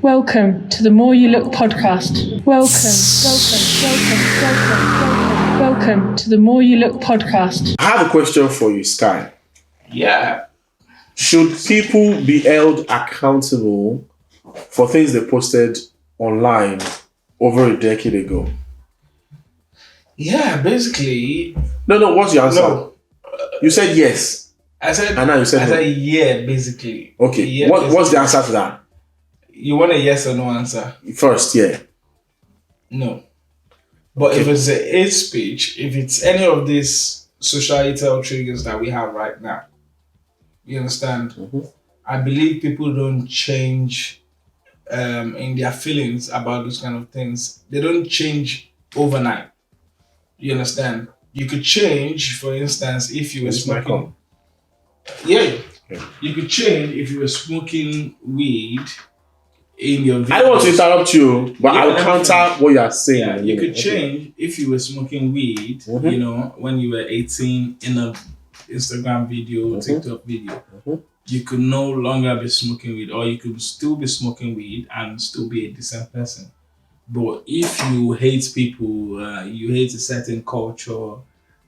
Welcome to the More You Look podcast. Welcome to the More You Look podcast. I have a question for you, Sky. Yeah. Should people be held accountable for things they posted online over a decade ago? Yeah, basically. No, what's your answer? No. You said yes. I said yeah, basically. Okay. Yeah, What's the answer to that? You want a yes or no answer? First, yeah. No. But if it's a hate speech, if it's any of these societal triggers that we have right now, you understand? Mm-hmm. I believe people don't change in their feelings about those kind of things. They don't change overnight. You understand? You could change, for instance, if you were smoking. Yeah. You could change if you were smoking weed in your video. I don't want to interrupt you, but I'll counter what you are saying. Yeah, you could change if you were smoking weed, you know, when you were 18 in a Instagram video, TikTok video. You could no longer be smoking weed, or you could still be smoking weed and still be a decent person. But if you hate people, you hate a certain culture,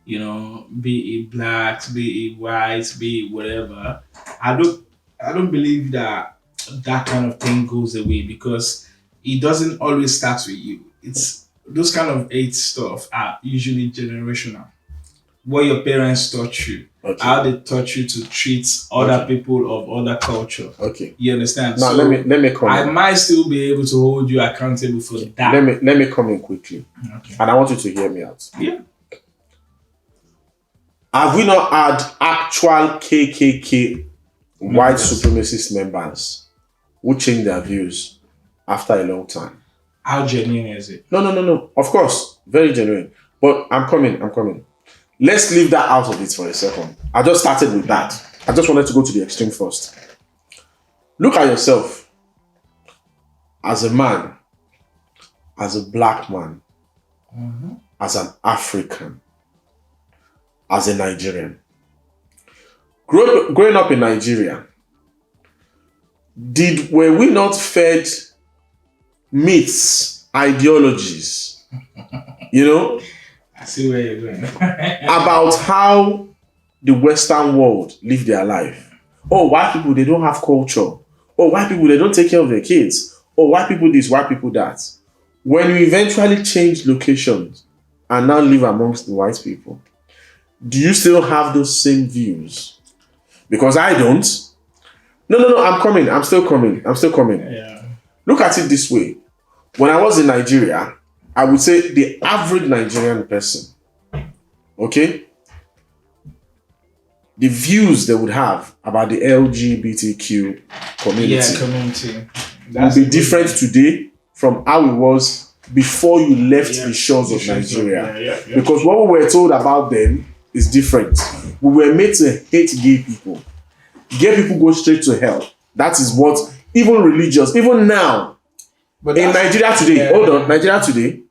you know, be it blacks, be it whites, be it whatever, I don't believe that kind of thing goes away, because it doesn't always start with you. It's those kind of hate stuff are usually generational. What your parents taught you, how they taught you to treat other people of other culture. Okay. You understand? Now so let me come I in. might still be able to hold you accountable for that. Let me come in quickly. Okay. And I want you to hear me out. Yeah. Have we not had actual KKK white supremacist members who changed their views after a long time? How genuine is it? No. Of course, very genuine. But I'm coming. Let's leave that out of it for a second. I just started with that. I just wanted to go to the extreme first. Look at yourself as a man, as a black man, as an African, as a Nigerian. Growing up in Nigeria, were we not fed myths, ideologies, you know, I see where you're going. about how the Western world live their life? Oh, white people, they don't have culture. Oh, white people, they don't take care of their kids. Oh, white people this, white people that. When you eventually change locations and now live amongst the white people, do you still have those same views? Because I don't. No, I'm coming. I'm still coming. Yeah. Look at it this way. When I was in Nigeria, I would say the average Nigerian person, okay, the views they would have about the LGBTQ community would be different today from how it was before you left the shores of Nigeria. Because what we were told about them is different. We were made to hate gay people. Gay people go straight to hell. That is what even religious, even now, but in Nigeria today, Nigeria today,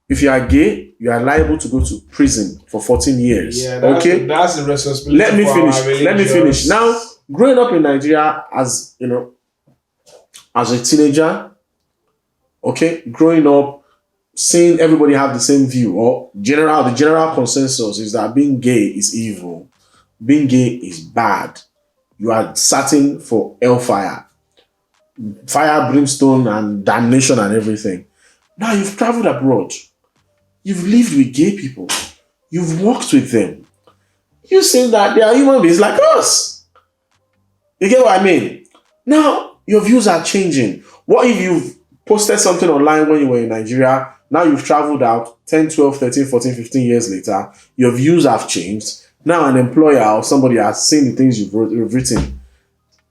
if you are gay, you are liable to go to prison for 14 years. Yeah, that's the responsibility. Let me finish. Now, growing up in Nigeria as, you know, as a teenager, okay, growing up, seeing everybody have the same view, or the general consensus is that being gay is evil. Being gay is bad. You are certain for hellfire. Fire, brimstone, and damnation and everything. Now you've traveled abroad. You've lived with gay people. You've worked with them. You see that they are human beings like us. You get what I mean? Now, your views are changing. What if you've posted something online when you were in Nigeria? Now you've traveled out 10, 12, 13, 14, 15 years later. Your views have changed. Now an employer or somebody has seen the things you've written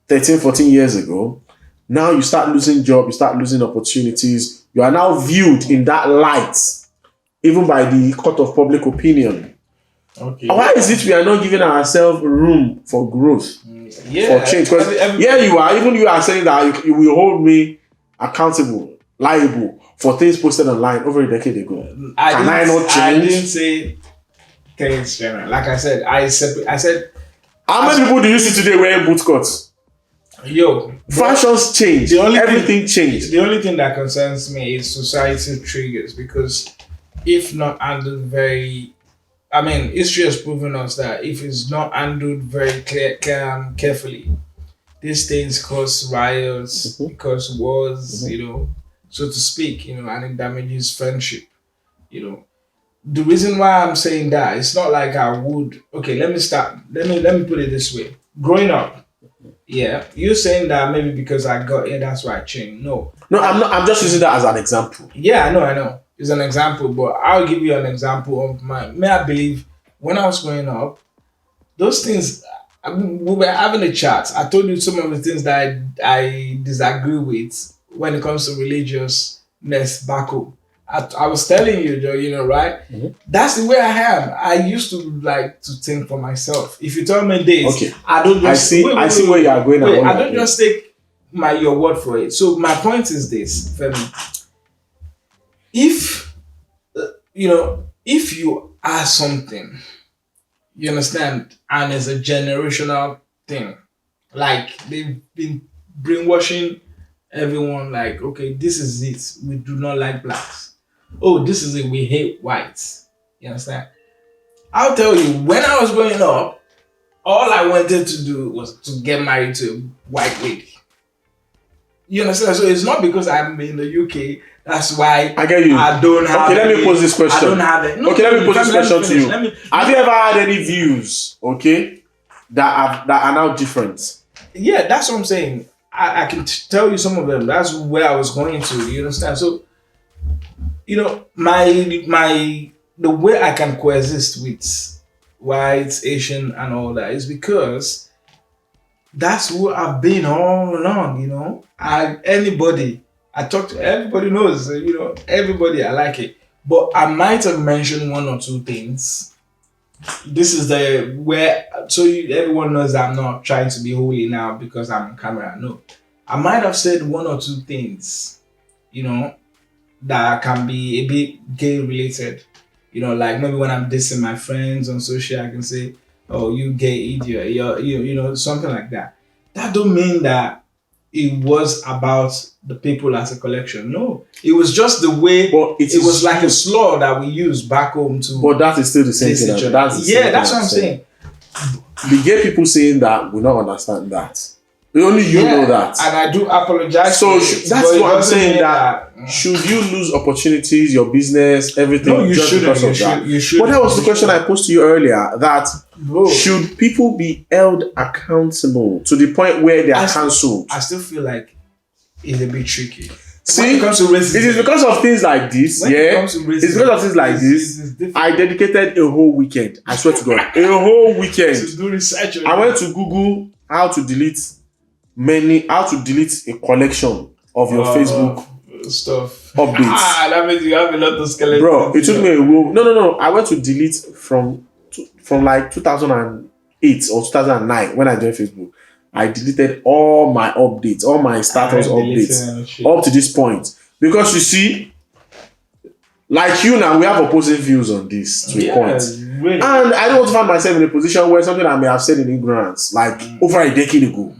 13, 14 years ago. Now you start losing jobs, you start losing opportunities. You are now viewed in that light, even by the court of public opinion. Okay. Why is it we are not giving ourselves room for growth, for change? Because even you are saying that you will hold me accountable, liable for things posted online over a decade ago. I not change? I didn't say things general. Like I said, I said. How many people do you see today wearing boot cuts? Yo, Fashions change. Everything changed. The only thing that concerns me is society triggers, because if not handled very, I mean, history has proven us that if it's not handled very carefully, these things cause riots, cause wars, so to speak, and it damages friendship, The reason why I'm saying that, it's not like I would. Okay, let me put it this way. Growing up, yeah, you're saying that maybe because I got here, that's why I changed. No, I'm not. I'm just using that as an example. Yeah, I know. It's an example, but I'll give you an example of mine. May I believe when I was growing up, those things. We were having a chat. I told you some of the things that I disagree with when it comes to religiousness back home. I was telling you, right? That's the way I am. I used to like to think for myself. If you tell me this, okay, I don't just I see where you are going. I don't just take your word for it. So my point is this, Femi. If if you are something, you understand, and it's a generational thing, like they've been brainwashing everyone, like, okay, this is it. We do not like blacks. Oh, this is it. We hate whites. You understand? I'll tell you, when I was growing up, all I wanted to do was to get married to a white lady. You understand? So it's not because I'm in the UK. That's why I get you. I don't have. Okay, let me pose this question. I don't have it. No, okay, let me pose this question to you. Have you ever had any views, okay, that are now different? Yeah, that's what I'm saying. I can tell you some of them. That's where I was going to. You understand? So, the way I can coexist with whites, Asian, and all that is because that's who I've been all along. I talk to everybody knows, everybody, I like it. But I might have mentioned one or two things. This is everyone knows that I'm not trying to be holy now because I'm on camera. No. I might have said one or two things, that can be a bit gay related. Like maybe when I'm dissing my friends on social, I can say, "Oh, you gay idiot," something like that. That don't mean that it was about the people as a collection. No, it was just the way. But it was like a slur that we used back home to. But that is still the same thing. That's what I'm saying. The gay people saying that we don't understand that. Only you know that. And I do apologize. So that's what I'm saying. That should you lose opportunities, your business, everything? No, you shouldn't. You should. But that was the question I posed to you earlier. That should people be held accountable to the point where they are cancelled? I still feel like it's a bit tricky. See, when it comes to racism, it is because of things like this. It's because of things like this. I dedicated a whole weekend. I swear to God, a whole weekend to do research. I went to Google how to delete a collection of your Facebook stuff updates. That means you have a lot of skeletons. Bro, it took me a while. No. I went to delete from like 2008 or 2009 when I joined Facebook. I deleted all my updates, all my status updates up to this point. Because you see, like you now, we have opposing views on this to a point. Really. And I don't want to find myself in a position where something I may have said in ignorance, like over a decade ago,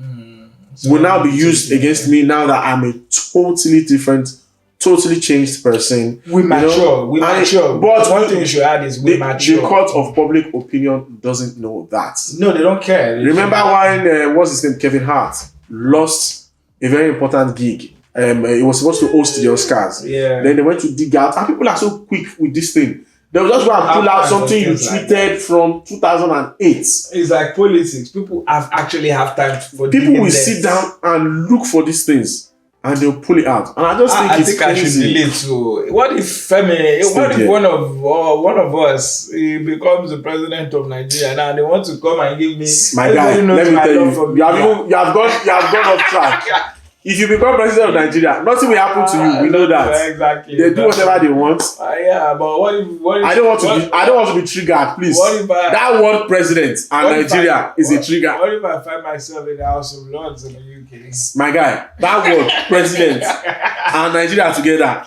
will now be used against me now that I'm a totally different, totally changed person. We mature. But one thing you should add is we mature. The court of public opinion doesn't know that. No, they don't care. Remember when, what's his name, Kevin Hart lost a very important gig. He was supposed to host the Oscars. Yeah. Then they went to dig out. And people are so quick with this thing. They will just go and pull out something you tweeted from 2008. It's like politics. People actually have time for. People will sit down and look for these things, and they'll pull it out. And I just think it's crazy. I should delete too. What if Femi? What if one of us becomes the president of Nigeria now? And they want to come and give me. My guy, let me tell you, you have gone off track. If you become president of Nigeria, nothing will happen to you. We know that. Exactly. They do whatever they want. Yeah, but what if I don't want to be triggered, please. That word president and Nigeria is a trigger. What if I find myself in the House of Lords in the UK? My guy, that word president and Nigeria together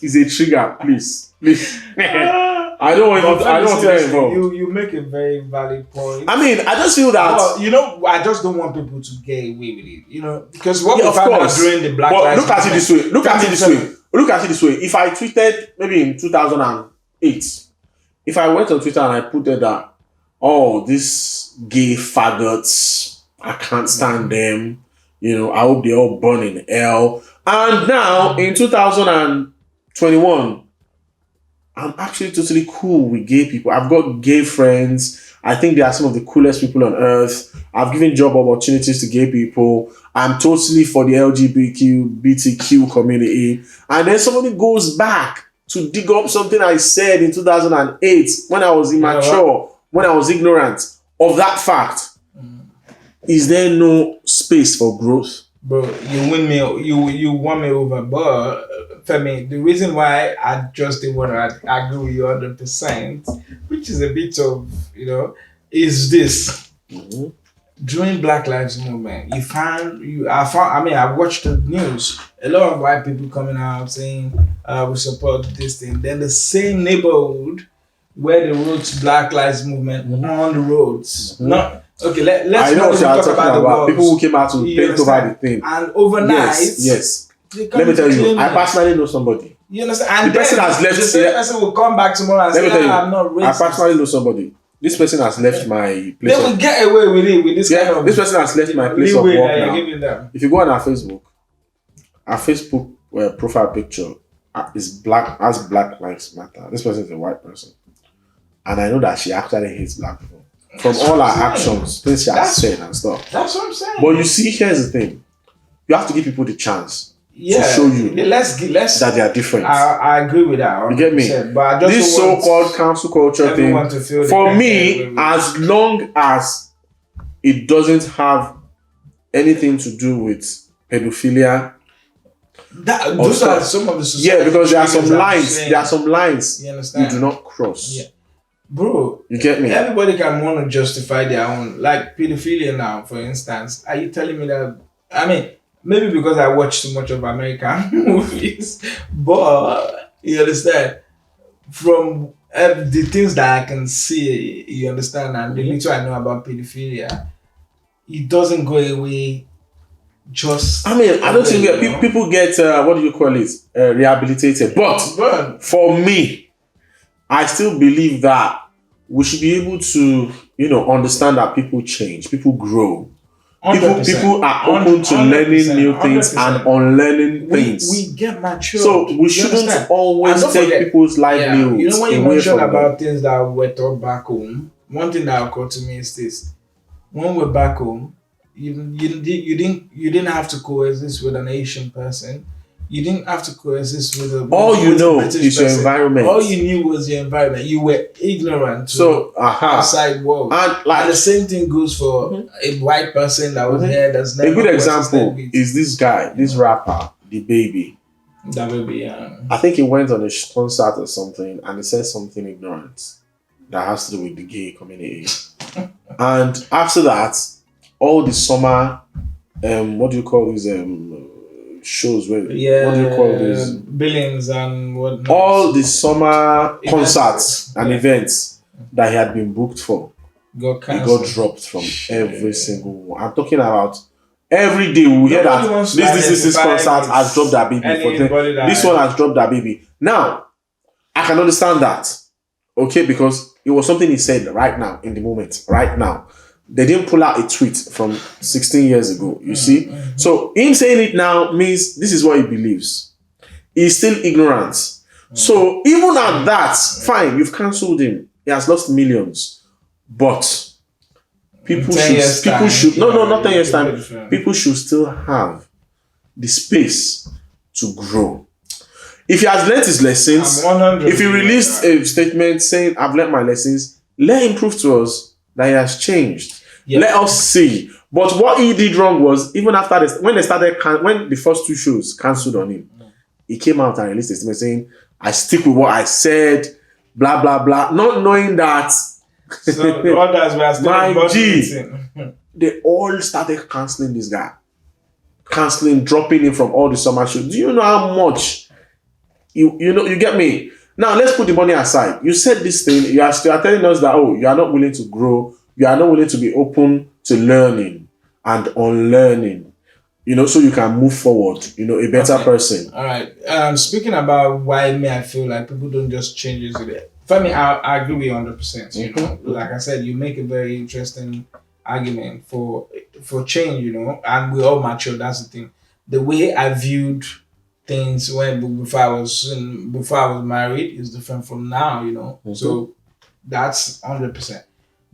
is a trigger, please. I don't want to get involved. You make a very valid point. I mean, I just feel that. Well, you know, I just don't want people to get away with it. You know, because what we found out during the Black Lives Look at it this way. Look at it this way. If I tweeted maybe in 2008, if I went on Twitter and I put there that, oh, these gay faggots, I can't stand them. You know, I hope they all burn in hell. And now in 2021. I'm actually totally cool with gay people. I've got gay friends. I think they are some of the coolest people on earth. I've given job opportunities to gay people. I'm totally for the LGBTQ community. And then somebody goes back to dig up something I said in 2008 when I was immature, when I was ignorant of that fact. Is there no space for growth? Bro, you win me. You won me over, but Femi, the reason why I just didn't want to agree with you 100%, which is a bit of is this. Mm-hmm. During Black Lives Movement, I watched the news. A lot of white people coming out saying we support this thing. Then the same neighborhood where they wrote Black Lives Movement on the roads. Mm-hmm. Not okay. Let's I know what talk you're talking about. People who came out to paint over the thing. And overnight, yes. Let me tell you, I personally know somebody. You understand? And the person has left. The same person will come back tomorrow and say, "I'm not racist." I personally know somebody. This person has left my place. They will get away with it with this kind of. This person has left my place of work now. Them. If you go on our Facebook profile picture is black, as Black Lives Matter. This person is a white person, and I know that she actually hates black people from all her actions, things she has said and stuff. That's what I'm saying. But you see, here's the thing: you have to give people the chance. To show you let's that they are different. I agree with that. 100%. You get me? But I just this so-called cancel culture thing, for me, as long as it doesn't have anything to do with pedophilia, those are some of the society. Because there are some lines. There are some lines you do not cross. Yeah. Bro, you get me? Everybody can want to justify their own, like pedophilia now, for instance. Are you telling me that? I mean. Maybe because I watch too much of American movies, but you understand, from the things that I can see, you understand, and the little I know about pedophilia, it doesn't go away just... I mean, I don't think people get, what do you call it, rehabilitated. But for me, I still believe that we should be able to, understand that people change, people grow. People are open to learning new things 100%. And unlearning things. We get mature. So we shouldn't always take people's livelihoods. You know, when you mentioned about things that were taught back home, one thing that occurred to me is this: when we're back home, you didn't have to coexist with an Asian person. You didn't have to coexist with a is your environment. All you knew was your environment. You were ignorant to outside world. And the same thing goes for a white person that was here that's never. A good example is this guy, this rapper, The Baby. That Baby, yeah. I think he went on a concert or something and he said something ignorant that has to do with the gay community. And after that, all the summer, what do you call these shows? What do you call these? Billings and whatnot. All the summer concerts and events that he had been booked for, he got dropped from every single one. I'm talking about every day we hear that this concert has dropped that baby. This one has dropped that baby. Now, I can understand that. Okay, because it was something he said right now, in the moment, right now. They didn't pull out a tweet from 16 years ago, you see? Mm-hmm. So him saying it now means this is what he believes. He's still ignorant. Mm-hmm. So even at that, fine, you've cancelled him. He has lost millions. But people should not 10 years time. People should still have the space to grow. If he has learned his lessons, if he released a statement saying, I've learned my lessons, let him prove to us that he has changed. Yeah. Let us see. But what he did wrong was, even after this, when the first two shows cancelled on him, he came out and released a statement saying, I stick with what I said, blah, blah, blah, not knowing that. So the others were still they all started cancelling this guy. Cancelling, dropping him from all the summer shows. Do you know how much? You get me? Now let's put the money aside. You said this thing, you are telling us that, oh, you are not willing to grow, you are not willing to be open to learning and unlearning, so you can move forward, a better person. All right. Speaking about why I feel like people don't just change it. For me, I agree with you 100%. You know, like I said, you make a very interesting argument for change. And we all mature. That's the thing. The way I viewed things before I was married is different from now. So that's 100%.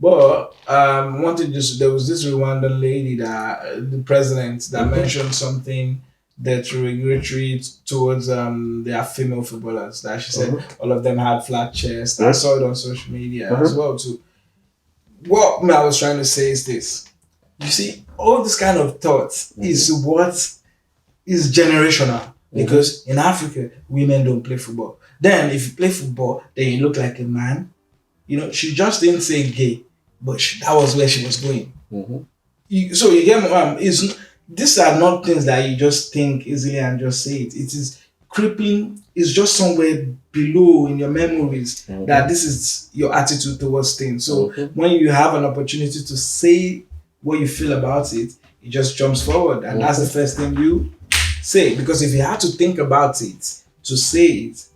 But there was this Rwandan lady the president that mentioned something that's regulatory towards their female footballers. That she said all of them had flat chests. I saw it on social media as well too. What I was trying to say is this: you see, all this kind of thoughts is what is generational. Because in Africa, women don't play football. Then if you play football, then you look like a man. She just didn't say gay, but that was where she was going. So you get these are not things that you just think easily and just say it. It is creeping. It's just somewhere below in your memories that this is your attitude towards things. So when you have an opportunity to say what you feel about it, it just jumps forward, and that's the first thing you say. Because if you had to think about it to say it,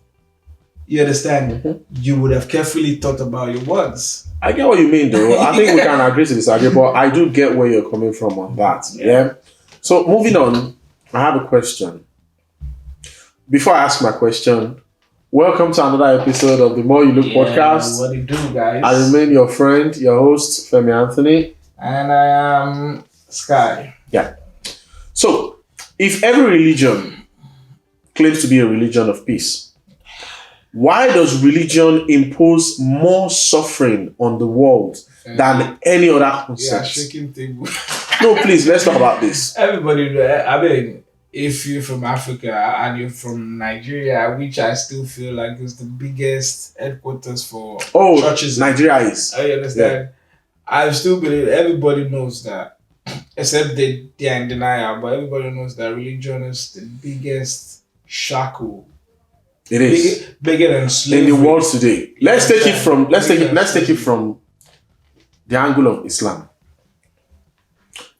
you understand, you would have carefully thought about your words. I get what you mean, though. I think we can agree to disagree, but I do get where you're coming from on that. Yeah. So moving on, I have a question. Before I ask my question, welcome to another episode of the More You Look podcast. What do you do, guys? I remain your friend, your host, Femi Anthony. And I am Sky. Yeah. So, if every religion claims to be a religion of peace, why does religion impose more suffering on the world than any other concept? Yeah, shaking table. No, please, let's talk about this. Everybody, I mean, if you're from Africa and you're from Nigeria, which I still feel like is the biggest headquarters for churches. Nigeria is. I understand. Yeah. I still believe everybody knows that, except they are in denial, but everybody knows that religion is the biggest shackle. It is bigger than slavery in the world today. Let's take it from the angle of Islam.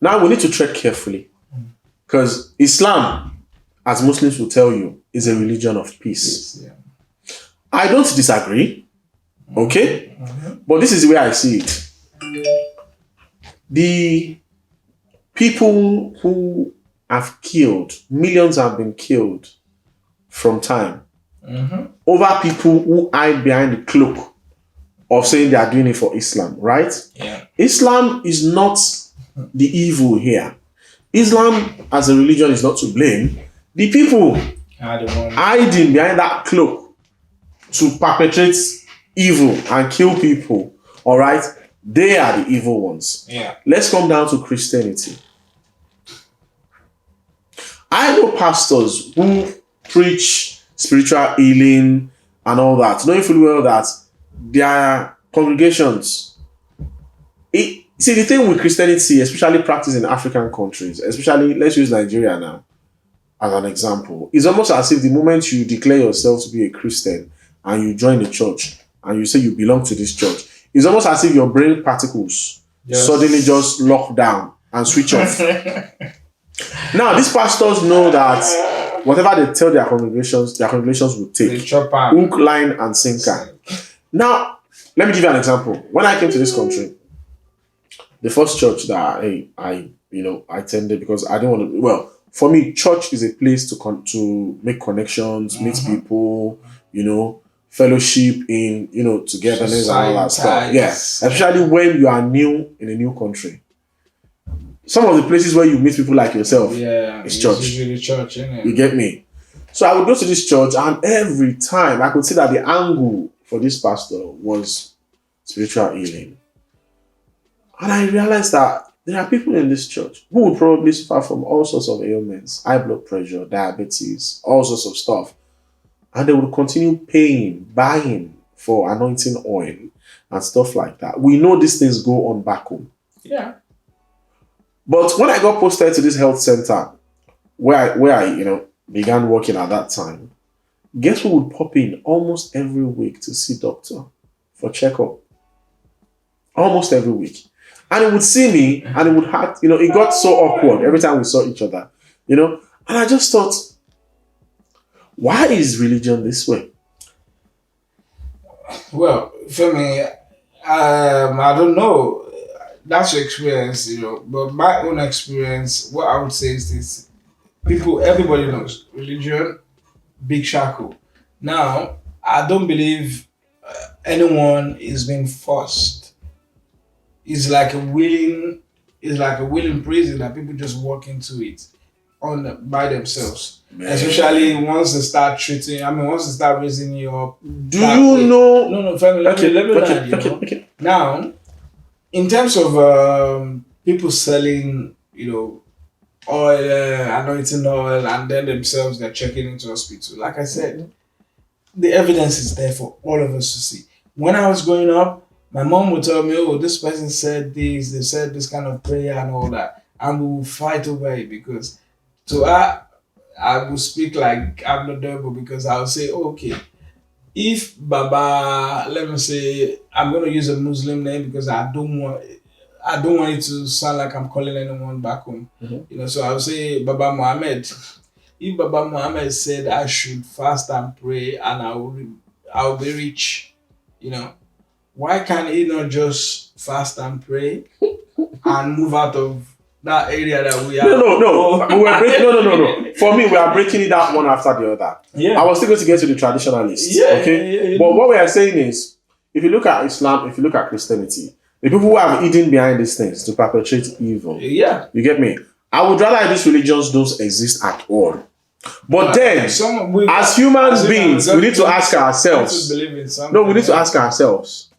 Now we need to tread carefully, because Islam, as Muslims will tell you, is a religion of peace. Yeah. I don't disagree, okay, but this is the way I see it. The people who have killed, millions have been killed from time. Over people who hide behind the cloak of saying they are doing it for Islam, right? Yeah. Islam is not the evil here. Islam as a religion is not to blame. The people hiding behind that cloak to perpetrate evil and kill people, all right? They are the evil ones. Yeah. Let's come down to Christianity. I know pastors who preach spiritual healing and all that, knowing fully well that their congregations. See, the thing with Christianity, especially practiced in African countries, especially, let's use Nigeria now as an example, it's almost as if the moment you declare yourself to be a Christian and you join the church and you say you belong to this church, it's almost as if your brain particles suddenly just lock down and switch off. Now, these pastors know that whatever they tell their congregations will take. Hook, line, and sinker. Now, let me give you an example. When I came to this country, the first church that I attended, because I didn't want to. Well, for me, church is a place to make connections, meet people, fellowship in togetherness and all that stuff. Yeah, especially when you are new in a new country. Some of the places where you meet people like yourself is church. Usually church, isn't it? You get me? So I would go to this church, and every time I could see that the angle for this pastor was spiritual healing. And I realized that there are people in this church who would probably suffer from all sorts of ailments, high blood pressure, diabetes, all sorts of stuff. And they would continue buying for anointing oil and stuff like that. We know these things go on back home. Yeah. But when I got posted to this health center, where I began working at that time, guess who would pop in almost every week to see doctor for checkup? Almost every week. And he would see me and it would hurt, it got so awkward every time we saw each other, And I just thought, why is religion this way? Well, for me, I don't know. That's your experience, But my own experience, what I would say is this: everybody knows religion, big shackle. Now, I don't believe anyone is being forced. It's like a willing prison that people just walk into it by themselves. Man. Especially once they start once they start raising you up. Do you know? No, family. Let me okay. Now, in terms of people selling, oil, anointing oil, and then themselves they're checking into hospital. Like I said, the evidence is there for all of us to see. When I was growing up, my mom would tell me, "Oh, this person said this. They said this kind of prayer and all that," and we will fight over it because to her, I will speak like I'm the devil because I will say, oh, "Okay, if Baba, let me say, I'm going to use a Muslim name because I don't want it to sound like I'm calling anyone back home. Mm-hmm. So I will say Baba Muhammad. If Baba Muhammad said I should fast and pray and I'll be rich, why can't he not just fast and pray and move out of that area that we are? No. For me, we are breaking it out one after the other. Yeah. I was still going to get to the traditionalists. Yeah. Okay. Yeah. But what we are saying is, if you look at Islam, if you look at Christianity, the people who have hidden behind these things to perpetrate evil. Yeah. You get me? I would rather these religions don't exist at all. But then, as human beings, we need to ask ourselves. We need to ask ourselves.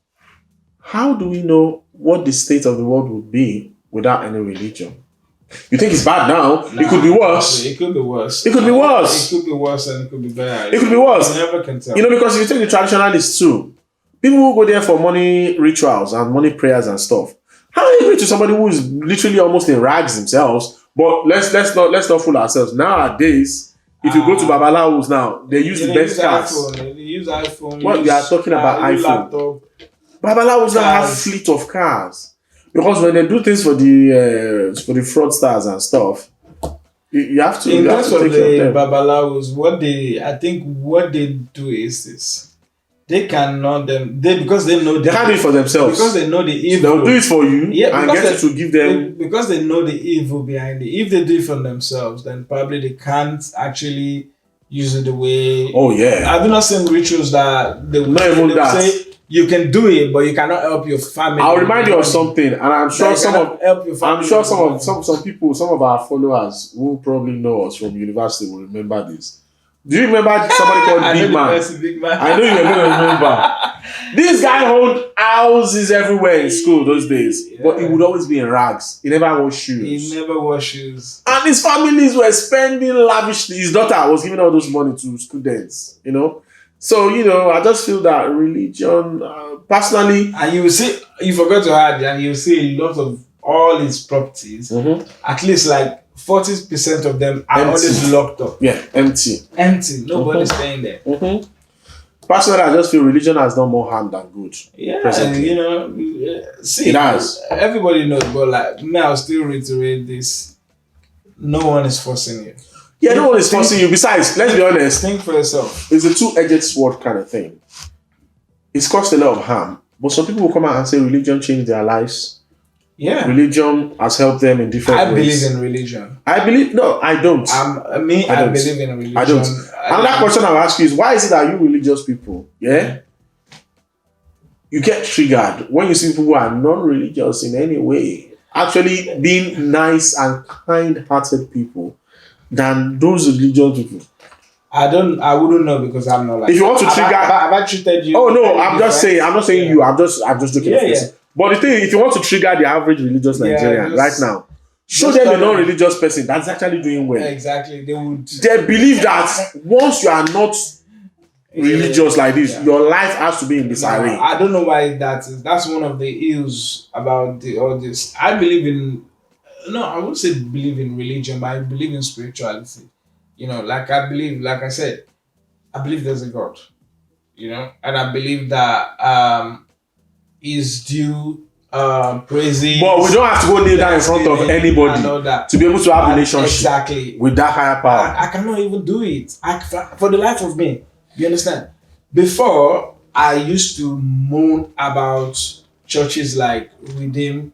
How do we know what the state of the world would be without any religion? You think it's bad now? It could be worse. It could be worse. It could be worse. It could be worse and it could be better. It could be worse. You never can tell. Because if you take the traditionalists too, people who go there for money rituals and money prayers and stuff. How do you agree to somebody who is literally almost in rags themselves? But let's not fool ourselves. Nowadays, if you go to Babalawos now, they use the best cars. They use iPhone. What we are talking about iPhone. Laptop. Babalawos now have fleet of cars. Because when they do things for the fraudsters and stuff, you have to. In terms of the Babalawos, what they do is this: they cannot because they know they can't do it for themselves because they know the evil. They'll do it for you and get you to give them because they know the evil behind it. If they do it for themselves, then probably they can't actually use it the way. Oh yeah, I do not seen rituals that they will say. You can do it, but you cannot help your family. I'll remind you of something, and I'm sure some of our followers who probably know us from university will remember this. Do you remember somebody called Big Man? I know you were going to remember. This guy owned houses everywhere in school those days, but he would always be in rags. He never wore shoes. And his families were spending lavishly. His daughter was giving all those money to students, So, I just feel that religion, personally... And you forgot to add, and you see a lot of all his properties, at least like 40% of them are always locked up. Yeah, empty. Nobody's staying there. Personally, I just feel religion has done more harm than good. Yeah, see, it has. Everybody knows, but I'll still reiterate this. No one is forcing you. Yeah, no one is forcing you. Besides, let's be honest. Think for yourself. It's a two-edged sword kind of thing. It's caused a lot of harm. But some people will come out and say religion changed their lives. Yeah. Religion has helped them in different ways. I believe in religion. No, I don't. I believe in religion. I don't. Another question I'll ask you is, why is it that you religious people, you get triggered when you see people who are non-religious in any way actually being nice and kind-hearted people than those religious people? I wouldn't know because I'm not like. If you want to trigger, have I treated you? Oh no, I'm just saying. I'm not saying you. I'm just joking. Yeah. But the thing, if you want to trigger the average religious Nigerian right now, show them a non-religious person that's actually doing well. Exactly, they would. They believe that once you are not religious like this, your life has to be in disarray. I don't know why that is. That's one of the ills about all this. I believe in. No, I wouldn't say believe in religion, but I believe in spirituality. Like I believe, like I said, I believe there's a God, and I believe that is due praising. But we don't have to go kneel down in front of anybody to be able to have a relationship with that higher power. I cannot even do it. For the life of me, you understand? Before, I used to moan about churches like Redeem.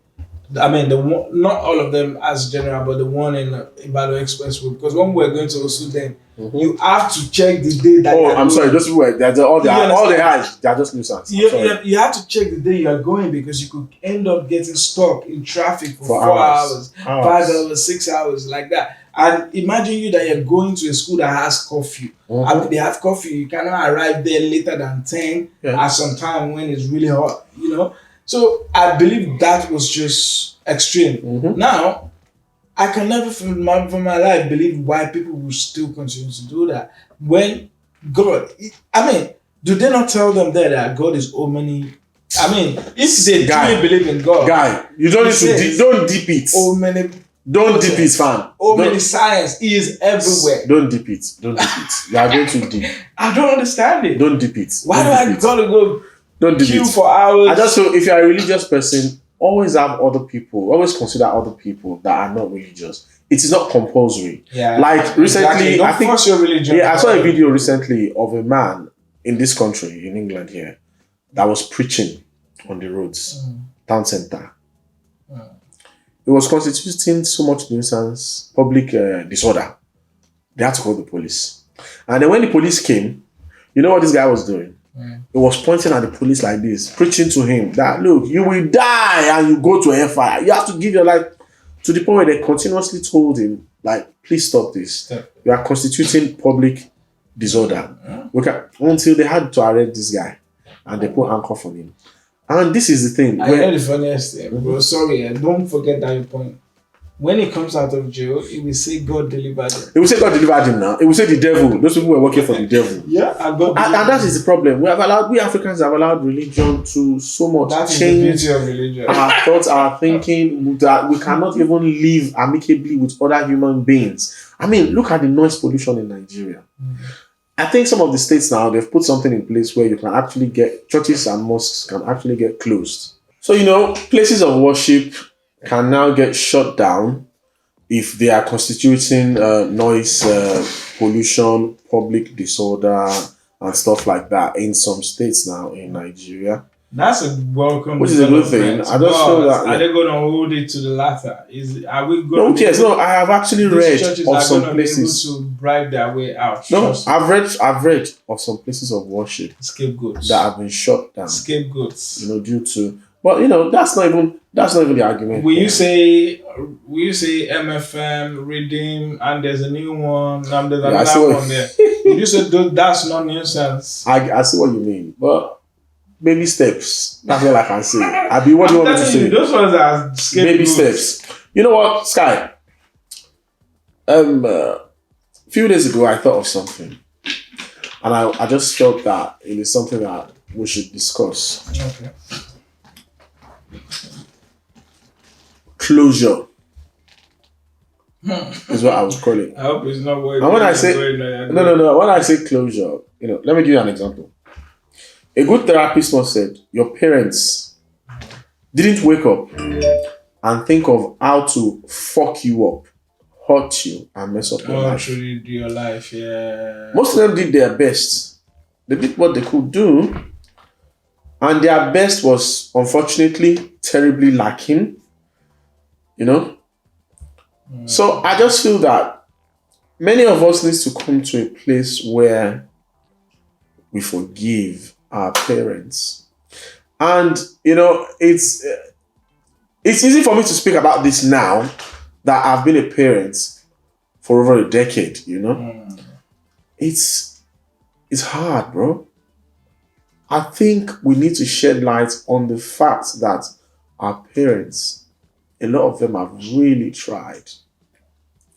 I mean, the one, not all of them as general, but the one in Ibadan Expressway. Because when we were going to Osu then, you have to check the day that. Oh, I'm sorry. Those people were all they had. They are just nuisance. You have to check the day you are going because you could end up getting stuck in traffic for 4 hours, 5 hours, 6 hours, like that. And imagine you that you're going to a school that has curfew. After they have curfew, you cannot arrive there later than 10 at some time when it's really hot. So I believe that was just extreme. Now, I can never for my life believe why people will still continue to do that. When God, do they not tell them there that God is omni? If they truly believe in God, you don't need to don't dip it. Don't dip it, fam. Science is everywhere. Don't dip it. You are going too deep. I don't understand it. Don't dip it. Why do I gotta go? Don't do queue it for hours. I just feel if you're a religious person, always have other people, always consider other people that are not religious. It is not compulsory. Yeah. Like recently, Don't force your religion. Yeah, I saw a video recently of a man in this country, in England here, that was preaching on the roads, town center. It was constituting so much nuisance, public disorder. They had to call the police. And then when the police came, you know what this guy was doing? He was pointing at the police like this, preaching to him that, look, you will die and you go to hellfire. You have to give your life, to the point where they continuously told him, like, please stop this. You are constituting public disorder. Until they had to arrest this guy and they put handcuff on him. And this is the thing. I know the funniest thing, bro. Sorry, don't forget that point. When he comes out of jail, he will say God delivered him. He will say God delivered him now. He will say the devil. Those people were working for the devil. Yeah, and that is the problem. We Africans have allowed religion to so much change the beauty of religion. Our thoughts, our thinking, that we cannot even live amicably with other human beings. Look at the noise pollution in Nigeria. I think some of the states now, they've put something in place where you can actually get, churches and mosques can actually get closed. So, places of worship can now get shut down if they are constituting noise pollution, public disorder, and stuff like that in some states now in Nigeria. That's a welcome. Which is a good thing. I just feel that. Are they going to hold it to the latter? Are we going? No, yes, no. I have actually read of some places be able to bribe their way out. No, I've read of some places of worship scapegoats that have been shut down. Scapegoats. Due to. But that's not even the argument. Will you say MFM, Redeem, and there's a new one, and there's another one there? Would you say that's not nuisance? I see what you mean, but baby steps. That's all I can say. What do you want me to say? Those ones are scapegoats. Baby steps. You know what, Sky? A few days ago, I thought of something, and I just felt that it is something that we should discuss. Okay. Closure is what I would call it. I hope it's not what. And when I say no, when I say closure, let me give you an example. A good therapist once said, "Your parents didn't wake up and think of how to fuck you up, hurt you, and mess up your life. Truly do your life, yeah. Most of them did their best. They did what they could do, and their best was unfortunately terribly lacking. So I just feel that many of us need to come to a place where we forgive our parents. And it's easy for me to speak about this now that I've been a parent for over a decade, It's hard, bro. I think we need to shed light on the fact that our parents, a lot of them have really tried.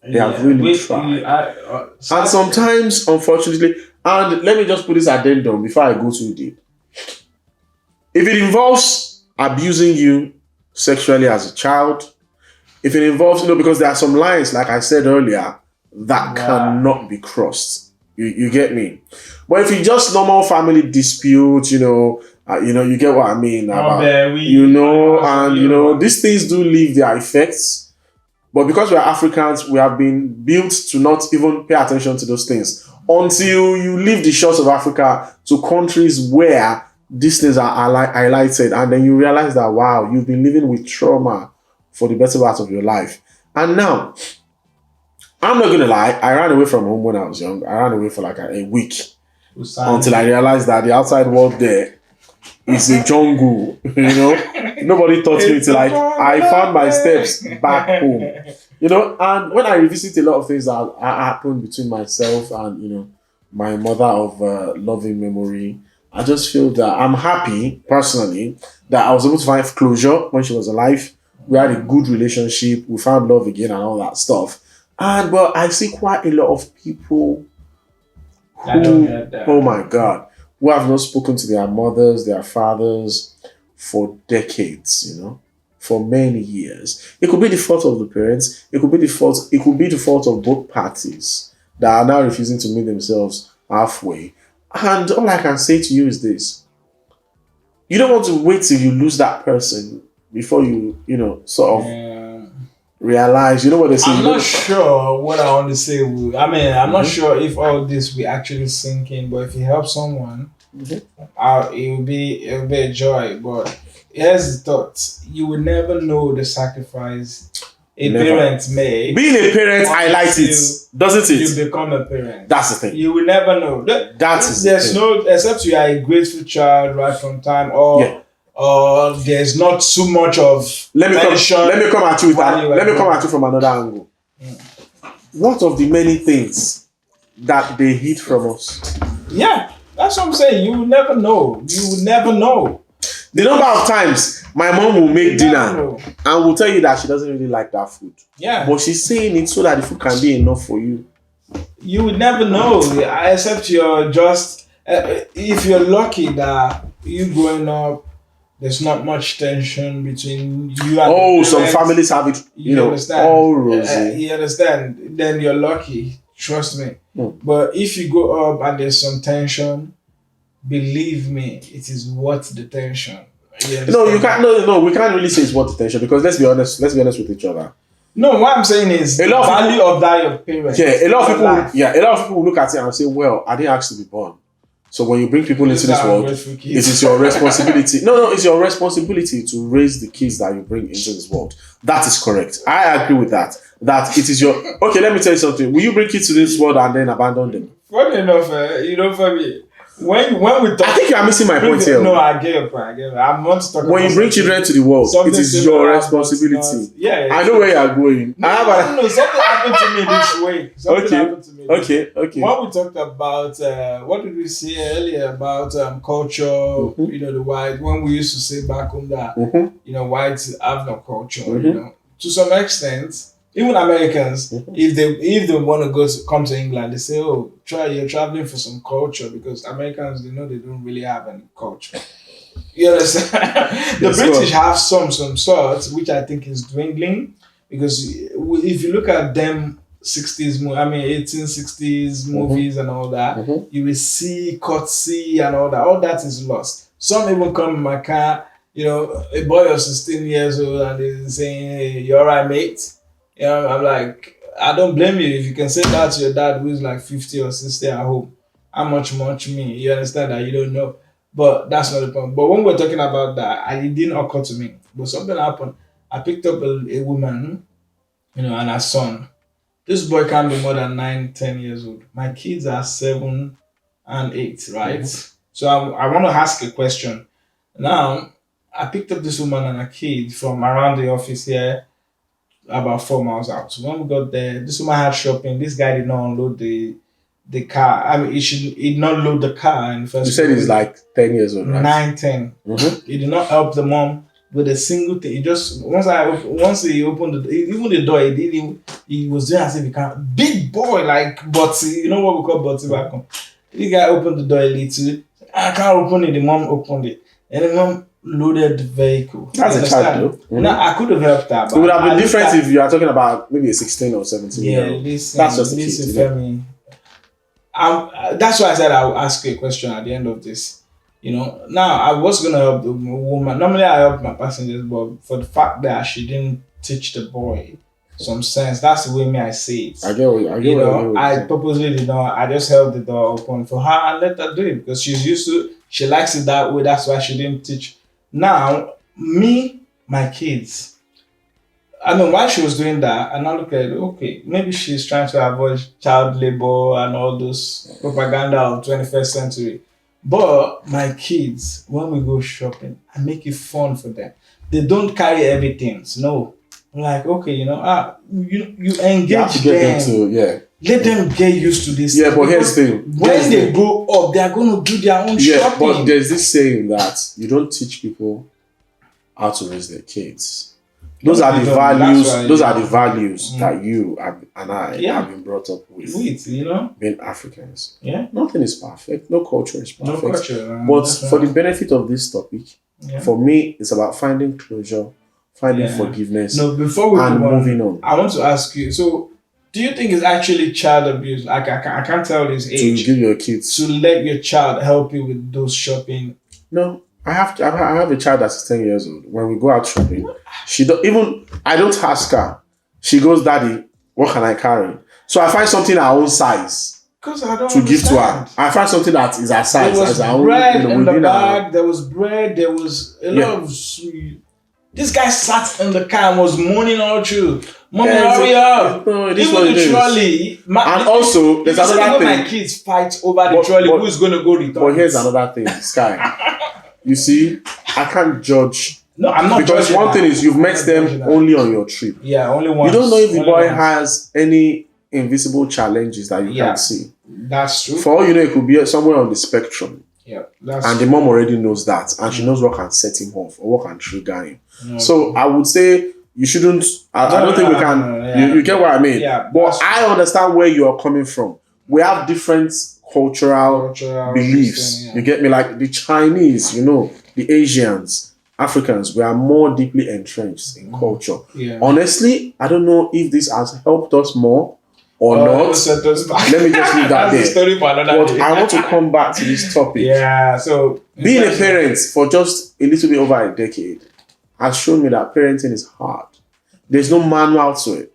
They have really tried. And sometimes, unfortunately, and let me just put this addendum before I go too deep. If it involves abusing you sexually as a child, if it involves, because there are some lines, like I said earlier, that cannot be crossed. You get me? But if you just normal family dispute, you get what I mean. These things do leave their effects. But because we are Africans, we have been built to not even pay attention to those things until you leave the shores of Africa to countries where these things are highlighted, and then you realize that, wow, you've been living with trauma for the better part of your life. And now, I'm not gonna lie, I ran away from home when I was young. I ran away for like a week until I realized that the outside world there is a jungle. Nobody taught me till I found my steps back home. And when I revisit a lot of things that happened between myself and my mother of loving memory, I just feel that I'm happy personally that I was able to find closure when she was alive. We had a good relationship. We found love again and all that stuff. But I see quite a lot of people who, oh my God, who have not spoken to their mothers, their fathers for decades, for many years. It could be the fault of the parents. It could be the fault of both parties that are now refusing to meet themselves halfway. And all I can say to you is this. You don't want to wait till you lose that person before you, sort of realize, what they say. I'm not sure what I want to say. I'm not sure if all this will actually sink in, but if you help someone, it will be a joy. But here's the thought: you will never know the sacrifice a parent made. Being a parent highlights it, doesn't it? You become a parent. That's the thing. You will never know. There's no, except you are a grateful child right from time, or there's not so much of. Let me come at you from another angle. What of the many things that they hid from us? Yeah, that's what I'm saying. You will never know. The number of times my mom will make dinner and will tell you that she doesn't really like that food. Yeah. But she's saying it so that the food can be enough for you. You would never know, except you're just, if you're lucky that you growing up, there's not much tension between you and some families have it, understand? all rosy. You understand? Then you're lucky. Trust me. But if you go up and there's some tension, believe me, it is worth the tension. No, you can't. No, we can't really say it's worth the tension because let's be honest with each other. No, what I'm saying is the value of that your parents. Yeah, a lot of people will look at it and say, "Well, I didn't ask to be born." So when you bring people into this world, it is your responsibility. No, it's your responsibility to raise the kids that you bring into this world. That is correct. I agree with that. That it is your. Okay, let me tell you something. Will you bring kids to this world and then abandon them? Funny enough, for me. When we talk, I think you are missing my point here. No, I get your point. I want to talk. When you bring children to the world, it is your responsibility. I know where you are going. No, something happened to me this week. Okay. When we talked about what did we say earlier about culture? The white. When we used to say back home that whites have no culture. To some extent. Even Americans, if they want to come to England, they say, "Oh, you're traveling for some culture," because Americans they don't really have any culture. You understand? The British have some sort, which I think is dwindling, because if you look at them 1860s movies and all that, you will see courtesy and all that. All that is lost. Some even come in my car, a boy of 16 years old, and they're saying, "Hey, you alright, mate?" I'm like, I don't blame you if you can say that to your dad who is like 50 or 60 at home. How much me? You understand that you don't know. But that's not the point. But when we're talking about that, it didn't occur to me. But something happened. I picked up a woman, and her son. This boy can't be more than 9, 10 years old. My kids are 7 and 8, right? So I want to ask a question. Now, I picked up this woman and a kid from around the office here, about 4 miles out. So when we got there, this woman had shopping. This guy did not unload the car. I mean, he did not load the car in the first place. You said he's like 10 years old, right? 9, 10. He did not help the mom with a single thing. He just once he opened even the door, he was doing as if he can't. Big boy, like Botsy, you know what we call Botsy back home. The guy opened the door a little. I can't open it. The mom opened it, and the mom loaded vehicle. That's a child, though. No, I could have helped her. It would have been different if you are talking about maybe a 16 or 17 year old. Listen, that's just a kid. Femi. That's why I said I'll ask you a question at the end of this. Now I was gonna help the woman. Normally I help my passengers, but for the fact that she didn't teach the boy some sense, that's the way me I see it. I get what I purposely did not. I just held the door open for her and let her do it because she's used to. She likes it that way. That's why she didn't teach. Now my kids. I mean, while she was doing that, and I look at it, okay, maybe she's trying to avoid child labor and all those propaganda of 21st century. But my kids, when we go shopping, I make it fun for them. They don't carry everything. No. I'm like, okay, you engage you have to get them. them to, Let them get used to this. Yeah, but here's the thing. When they grow up, they are going to do their own shopping. But there's this saying that you don't teach people how to raise their kids. Those are the values. Those are the values that you and I have been brought up with. Being Africans. Yeah. Nothing is perfect. No culture is perfect. No culture. But for the benefit of this topic, for me, it's about finding closure, finding forgiveness. No, before we and moving on. I want to ask you. So, do you think it's actually child abuse? Like I can't tell this age. To give your kids to let your child help you with those shopping. No. I have a child that's 10 years old. When we go out shopping, I don't ask her. She goes, "Daddy, what can I carry?" So I find something her own size to give to her. I find something that is her size. There was bread in the bag. There was bread. There was a lot of sweet. This guy sat in the car and was moaning all through. Mommy, hurry up! Even the trolley. And also, there's another thing. My kids fight over the trolley. Who's going to go return? But here's another thing, Sky. You see, I can't judge. No, I'm not because one thing is you've met them only on your trip. Yeah, only once. You don't know if the boy has any invisible challenges that you can't see. That's true. For all you know, it could be somewhere on the spectrum. Yeah, and the mom already knows that, and she knows what can set him off or what can trigger him. So I would say you shouldn't. I don't think we can. You get what I mean? Yeah. But I understand where you are coming from. We have different cultural beliefs. You get me? Like the Chinese, the Asians, Africans, we are more deeply entrenched in culture. Yeah. Honestly, I don't know if this has helped us more or not. Let me just leave that there. But I want to come back to this topic. Yeah. So being a parent for just a little bit over a decade has shown me that parenting is hard. There's no manual to it.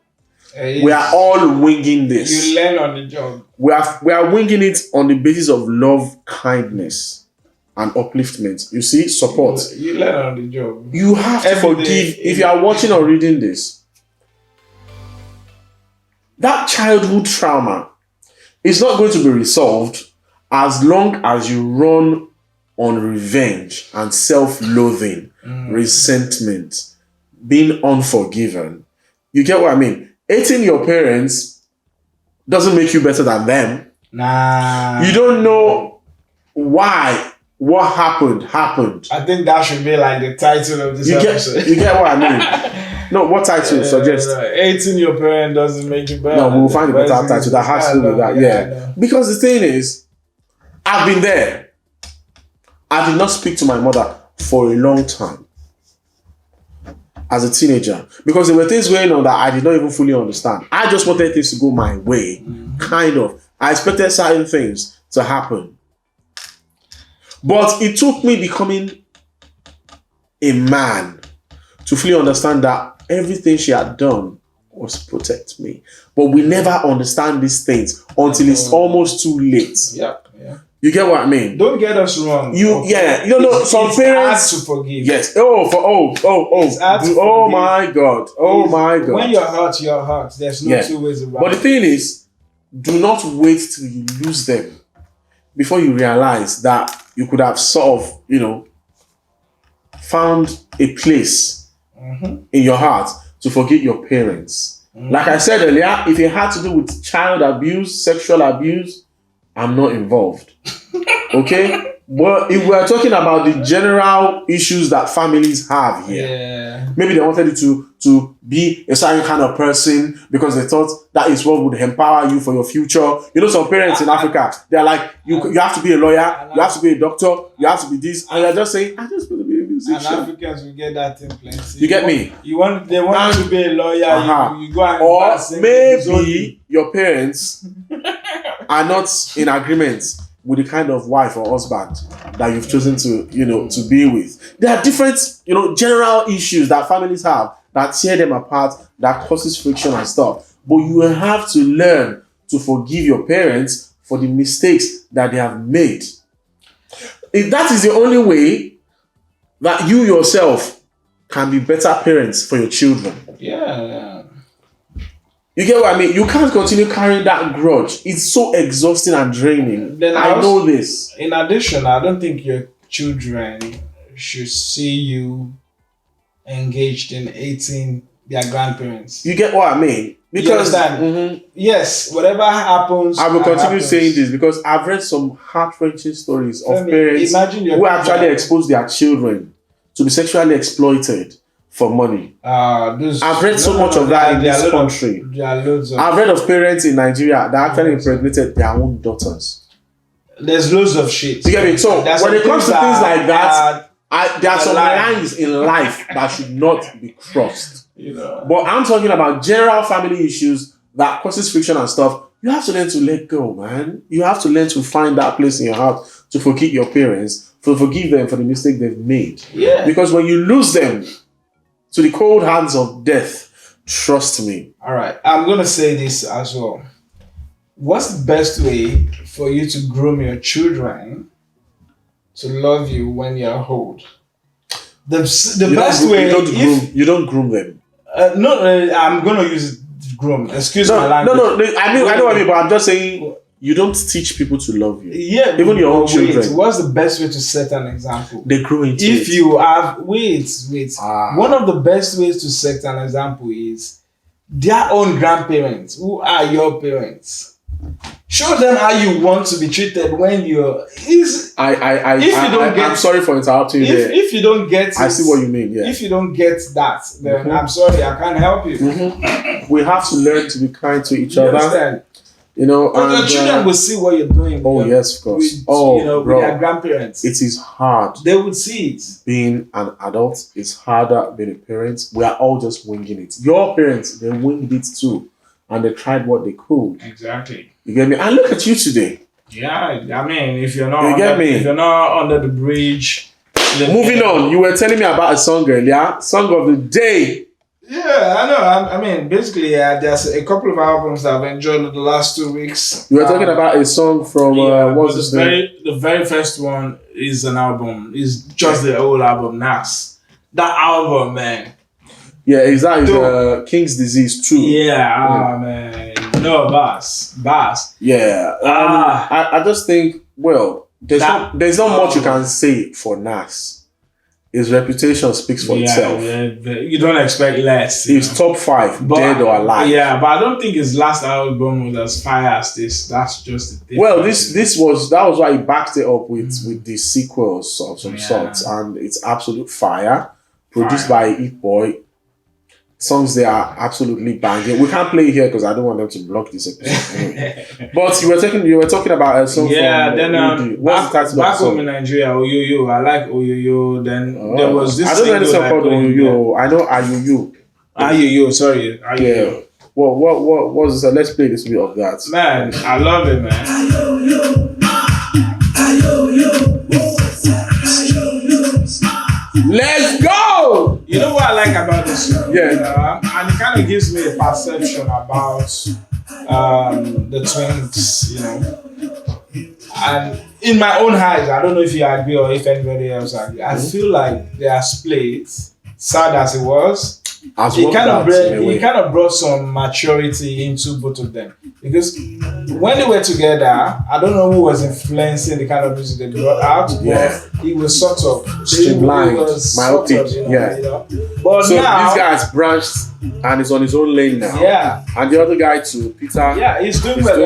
We are all winging this. You learn on the job. We are winging it on the basis of love, kindness, and upliftment. You see, support. You learn on the job. You have to forgive. If you are watching or reading this, that childhood trauma is not going to be resolved as long as you run on revenge and self-loathing, resentment, being unforgiven. You get what I mean? Hating your parents doesn't make you better than them. Nah. You don't know why what happened. I think that should be like the title of this episode. You get what I mean? No, what title suggest? Hating your parent doesn't make you better. No, we'll find a better title that has to do with that. Yeah. Because the thing is, I've been there. I did not speak to my mother for a long time. As a teenager, because there were things going on that I did not even fully understand. I just wanted things to go my way, kind of. I expected certain things to happen. But it took me becoming a man to fully understand that everything she had done was to protect me. But we never understand these things until it's almost too late. Yeah. You get what I mean? Don't get us wrong. Some parents hard to forgive. Yes. Oh my God. When you're hurt. There's no two ways around. But the thing is, do not wait till you lose them before you realize that you could have sort of, found a place in your heart to forgive your parents. Like I said earlier, if it had to do with child abuse, sexual abuse, I'm not involved. Okay? But if we're talking about the general issues that families have here, maybe they wanted you to be a certain kind of person because they thought that is what would empower you for your future. Some parents in Africa, they're like, you have to be a lawyer, you have to be a doctor, you have to be this, and you're just saying, I just want to be a musician. And Africans will get that in plenty. You get me? They want you to be a lawyer, you go and or maybe your parents are not in agreement with the kind of wife or husband that you've chosen to, to be with. There are different, general issues that families have that tear them apart, that causes friction and stuff. But you will have to learn to forgive your parents for the mistakes that they have made. If that is the only way that you yourself can be better parents for your children. Yeah. You get what I mean? You can't continue carrying that grudge. It's so exhausting and draining. Then I know this. In addition, I don't think your children should see you engaged in hating their grandparents. You get what I mean? Because yes, whatever happens, I will continue saying this because I've read some heart-wrenching stories of parents who actually expose their children to be sexually exploited for money. I've read so much of that in this country. I've read of parents in Nigeria that actually impregnated their own daughters. There's loads of shit. You get me? So when it comes to things like that, there are some lines in life that should not be crossed. But I'm talking about general family issues that causes friction and stuff. You have to learn to let go, man. You have to learn to find that place in your heart to forgive your parents, to forgive them for the mistake they've made. Yeah. Because when you lose them to the cold hands of death, trust me. All right. I'm going to say this as well. What's the best way for you to groom your children to love you when you're old? The best way... You don't groom them. I'm going to use groom. Excuse my language. No. I know what I mean, but I'm just saying you don't teach people to love you. Yeah. Even your own children. What's the best way to set an example? They grow into it. If you have... Wait. One of the best ways to set an example is their own grandparents. Who are your parents? Show them how you want to be treated when you're... I'm sorry for interrupting you there. If you don't get it... I see what you mean, yeah. If you don't get that, then I'm sorry, I can't help you. We have to learn to be kind to each other. Understand? And your children will see what you're doing. Yes, of course. With their grandparents. It is hard. They would see it. Being an adult is harder being a parent. We are all just winging it. Your parents, they winged it too. And they tried what they could. Exactly. You get me? And look at you today. Yeah, I mean, if you're not under the bridge. Moving on, you were telling me about a song earlier. Song of the day. Yeah, I know. I mean, basically, there's a couple of albums that I've enjoyed in the last 2 weeks. You were talking about a song from what's his name? The very first one is an album. It's just the old album, Nas. That album, man. Yeah, exactly. King's Disease 2. Yeah, man. No, Bass. Yeah. I just think, there's not much you can say for Nas. His reputation speaks for itself. You don't expect less. He's top 5, dead or alive. Yeah, but I don't think his last album was as fire as this. That's just the difference. That was why he backed it up with the sequels of some sorts, and it's absolute fire. Produced by Hit Boy. Songs they are absolutely banging. We can't play it here because I don't want them to block this episode. Anyway. But you were talking about a song from then back home in Nigeria, Oyoyo. I like Oyoyo. Then there was this. I don't know any song called Oyoyo. I know Ayoyo. Ayoyo, sorry. Ayoyo. Yeah. What was this? Let's play this bit of that. Man, I love it, man. Ayoyo. Let's go! You know what I like about this song? Yeah. And it kind of gives me a perception about the twins, And in my own eyes, I don't know if you agree or if anybody else agrees. I feel like their split, sad as it was, it kind of brought some maturity into both of them. Because when they were together, I don't know who was influencing the kind of music they brought out, but it was sort of streamlined, myopic, But so now, this guy has branched and is on his own lane now. Yeah. And the other guy too, Peter. Yeah, he's doing well.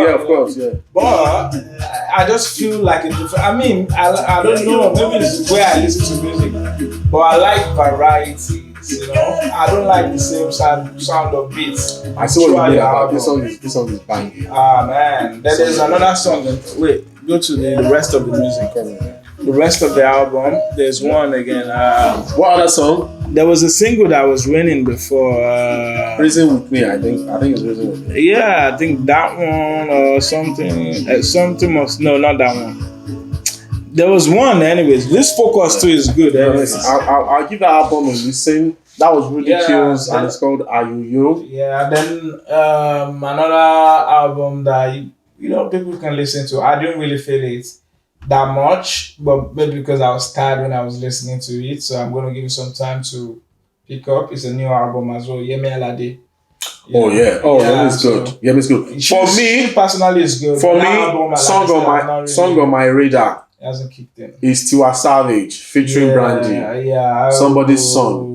Yeah, of course, yeah. But I just feel like I don't know, maybe this is where I listen to music, but I like variety. I don't like the same sound of beats. I see what you mean about this song is banging. Man. Then there's another song. Wait, go to the rest of the music. the rest of the album. There's one again. What other song? There was a single that was winning before. Reason with Me, I think. I think it's Reason with Me. Yeah, I think that one or something. Something must. No, not that one. There was one, anyways. This Focus too is good. Anyways. I'll give that album a listen. That was ridiculous, and it's called Are You You? Yeah, then another album that people can listen to. I didn't really feel it that much, but maybe because I was tired when I was listening to it, so I'm gonna give it some time to pick up. It's a new album as well, Yemi Alade. Oh yeah, Yemi is good. Yemi is good. For me, personally, it's good. For me, song on my radar. It hasn't kicked in. Is Tiwa Savage featuring Brandy. Yeah. Somebody's Son.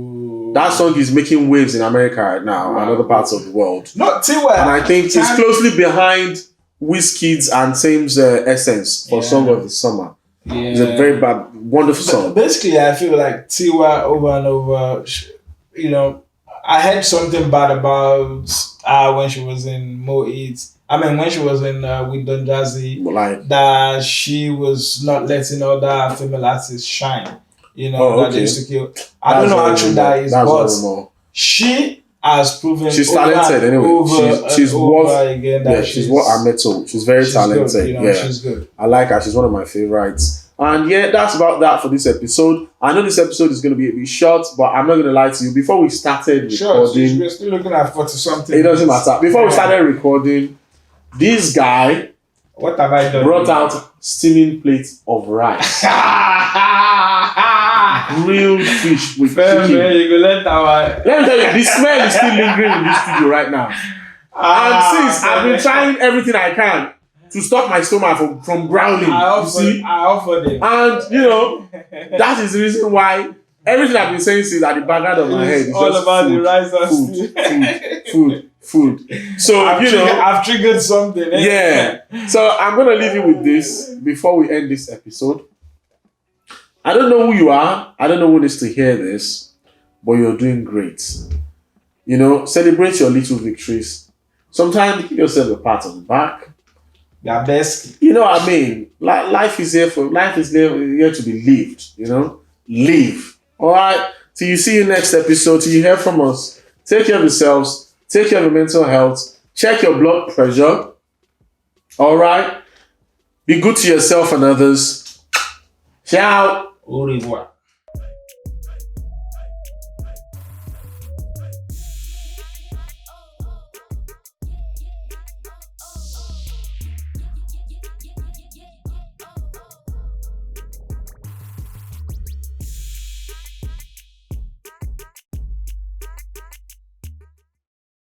That song is making waves in America right now and other parts of the world. Not Tiwa. And I think it's closely behind Wizkid's and Same's Essence for Song of the Summer. Yeah. It's a very wonderful song. Basically, I feel like Tiwa over and over, I heard something bad about when she was in Mo Eats. I mean, when she was in with Don Jazzy, that she was not letting other female artists shine. That they used to kill. I don't know how true that is, but she has proven she's talented anyway. She's worth again. She's what I met so. She's very talented. Good, she's good. I like her. She's one of my favorites. And that's about that for this episode. I know this episode is going to be a bit short, but I'm not going to lie to you. Before we started recording, we're still looking at 40-something. It doesn't matter. Before we started recording, this guy what have I done? Brought out steaming plates of rice. Grilled fish with chicken. Man, you go let me tell you, the smell is still lingering in this studio right now. And since I've been trying everything I can to stop my stomach from growling. I offered it. And that is the reason why everything I've been saying since at the back of my head is all just about food, the rice and food. So I've triggered something. Yeah. So I'm gonna leave you with this before we end this episode. I don't know who you are. I don't know who needs to hear this, but you're doing great. Celebrate your little victories. Sometimes give yourself a pat on the back. Your best. You know what I mean? Life is here to be lived. Live. All right. Till you see you next episode. Till you hear from us. Take care of yourselves. Take care of your mental health. Check your blood pressure. All right. Be good to yourself and others. Ciao. Au revoir.